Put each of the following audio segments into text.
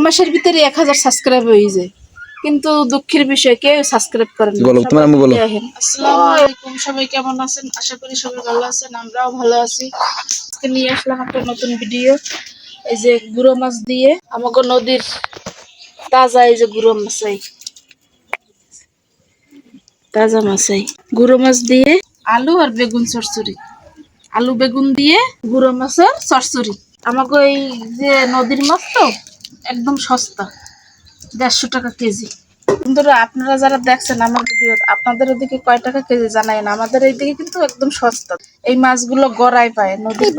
মাসের ভিতরে 1000 সাবস্ক্রাইব হয়ে যায়, কিন্তু দুঃখের বিষয় কেউ সাবস্ক্রাইব করেন না। আসসালামু আলাইকুম, সবাই কেমন আছেন? আশা করি সবাই ভালো আছেন, আমরাও ভালো আছি। আজকে নিয়ে আসলাম একটা নতুন ভিডিও। এই যে গুঁড়ো মাছ দিয়ে আমাকে নদীর তাজা, এই যে গুঁড়ো মাছ, তাজা মাছ, গুঁড়ো মাছ দিয়ে আলু আর বেগুন চচ্চড়ি, আলু বেগুন দিয়ে গুঁড়ো মাছের চচ্চড়ি। আমাকে এই যে নদীর মাছ তো একদম সস্তা, 150 টাকা কেজি। বন্ধুরা, আপনারা যারা দেখছেন আমার ভিডিও, আপনাদের ওদিকে কয় টাকা কেজি জানাই না, আমাদের এইদিকে কিন্তু একদম সস্তা। এই মাছগুলো গড়াই পায় নদীর।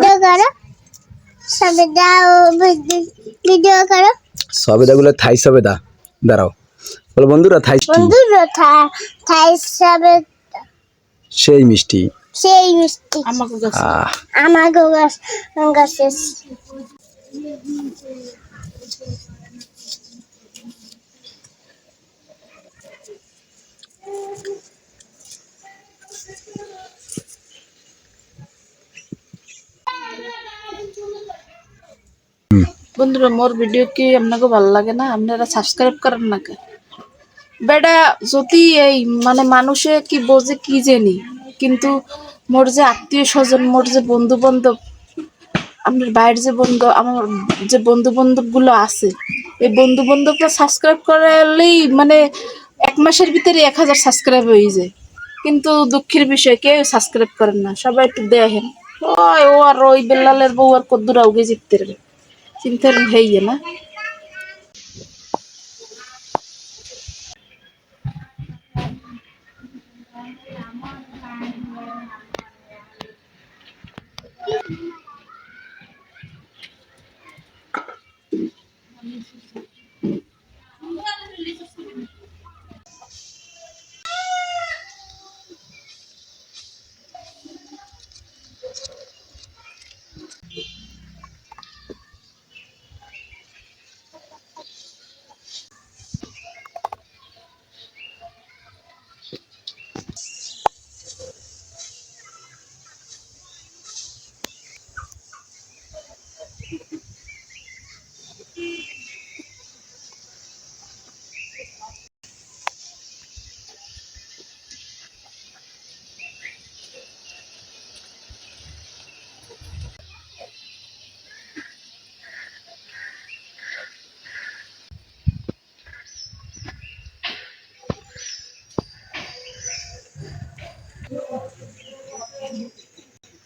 সবেদাগুলো থাই সবেদা, দাঁড়াও বলো বন্ধুরা, থাই থাই সবেদা সেই মিষ্টি, সেই মিষ্টি আমাকে গাছে। বন্ধুরা, মোর ভিডিও কি আপনাকে ভালো লাগে না? আপনারা সাবস্ক্রাইব করেন না কে? বেটা যদি এই মানে মানুষে কি বোঝে কি জানি, কিন্তু মোর যে আত্মীয় স্বজন, মোর যে বন্ধু বান্ধব, আপনার বাইরের যে বন্ধু, আমার যে বন্ধু বান্ধব গুলো আছে, এই বন্ধু বান্ধবরা সাবস্ক্রাইব করলেই মানে 1 মাসের ভিতরে 1000 সাবস্ক্রাইব হয়ে যায়, কিন্তু দুঃখের বিষয় কেউ সাবস্ক্রাইব করেন না। সবাই একটু দেখেন, ও আর ওই বেল্লালের বউ আর কদ্দুরা উগে জিততে পারবে, চিন্তার হইয়ে না।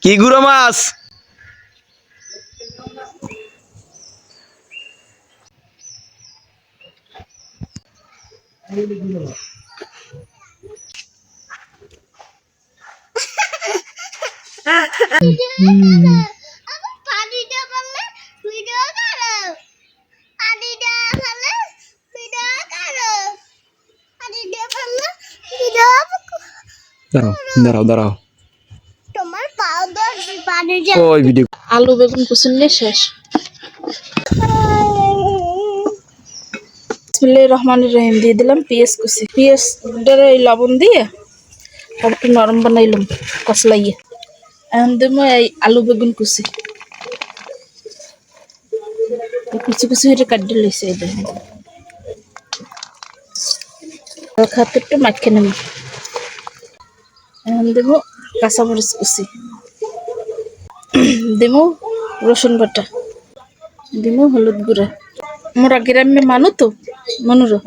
কি গুঁড়ো মাছ? দাঁড়াও দাঁড়াও, ওই ভিডিও। আলু বেগুন কুচুনলে শেষ। বিসমিল্লাহির রহমানির রহিম দিয়ে দিলাম পেঁয়াজ কুচি, পেঁয়াজটার এই লবণ দিয়ে একটু নরম বানাইলাম কষলাইয়ে। এখন দেবো এই আলু বেগুন কুচি, কুচি কুচি হয়ে কাটিয়ে লইছে। এই দেখেন, খাতে একটু মাখিয়ে নেব। এখন দেবো কাঁচামরিচ কুচি, দেবো রসুন বাটা, দেবো হলুদ গুঁড়া। মোরা গ্রামে মানু তো মনুরো,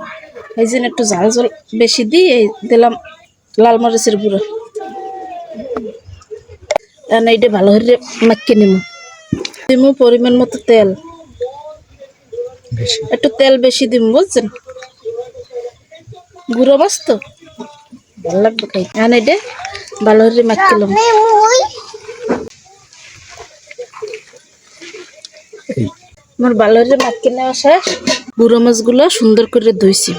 এই জন্য একটু ঝাল ঝাল বেশি দিয়ে দিলাম লাল মরিচের গুঁড়ো। এখন এইটা ভালো করে মাখিয়ে নেব। দেবো পরিমাণ মতো তেল, একটু তেল বেশি দিব, বুঝছেন? গুঁড়ো মাছ তো ভালো লাগবে খাই। এখন এইটা ভালো করে মাখিলাম। আমার ভালো করে মাখিয়ে নেওয়া শেষ। গুঁড়ো মাছগুলো সুন্দর করে ধুইছি।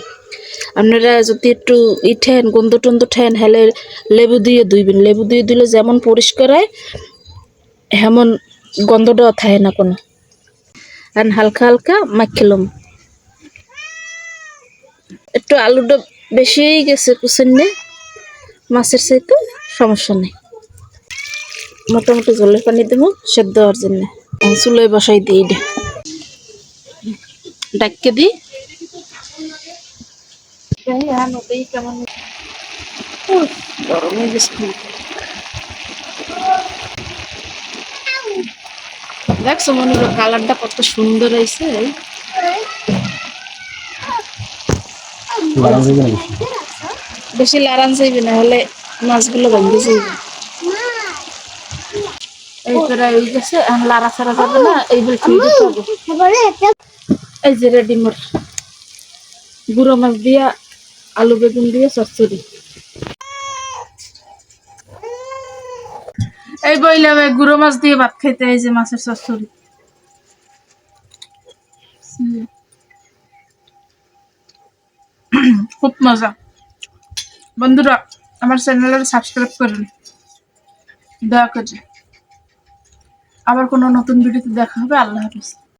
আপনারা যদি একটু ঠেন গন্ধ টন্ধ ঠেন, হেলে লেবু দিয়ে ধুইবেন। লেবু দিয়ে দিলে যেমন পরিষ্কার হয়, হেমন গন্ধটাও থাকে না কোনো। আর হালকা হালকা মাখিলাম। একটু আলুটা বেশি গেছে কুচেন, মাছের চাইতে সমস্যা নেই। মোটামুটি জলের পানি দেবো সেদ্ধ হওয়ার জন্য। চুলোয় বসাই দিই। ডাক্কে দি হ্যাঁ নতেই কেমন গরম হয়ে গেছে। দেখছো মনে হলো কালারটা কত সুন্দর হয়েছে। বেশি লাড়ান যাইবে না হলে মাছগুলো ভেঙে যাইবে। এই প্রায় হয়ে গেছে, এখন লাড়া ছাড়া যাবে না, এইবার খেয়ে দিতে হবে। এই যে রেডি মোর গুঁড়ো মাছ দিয়া আলু বেগুন দিয়ে চচ্চড়ি। এই বইলাম গুঁড়ো মাছ দিয়ে ভাত খাইতে, এই যে মাছের চচ্চড়ি। খুব মজা। বন্ধুরা আমার চ্যানেলের সাবস্ক্রাইব করুন দয়া করে। আবার কোনো নতুন ভিডিওতে দেখা হবে। আল্লাহ হাফেজ।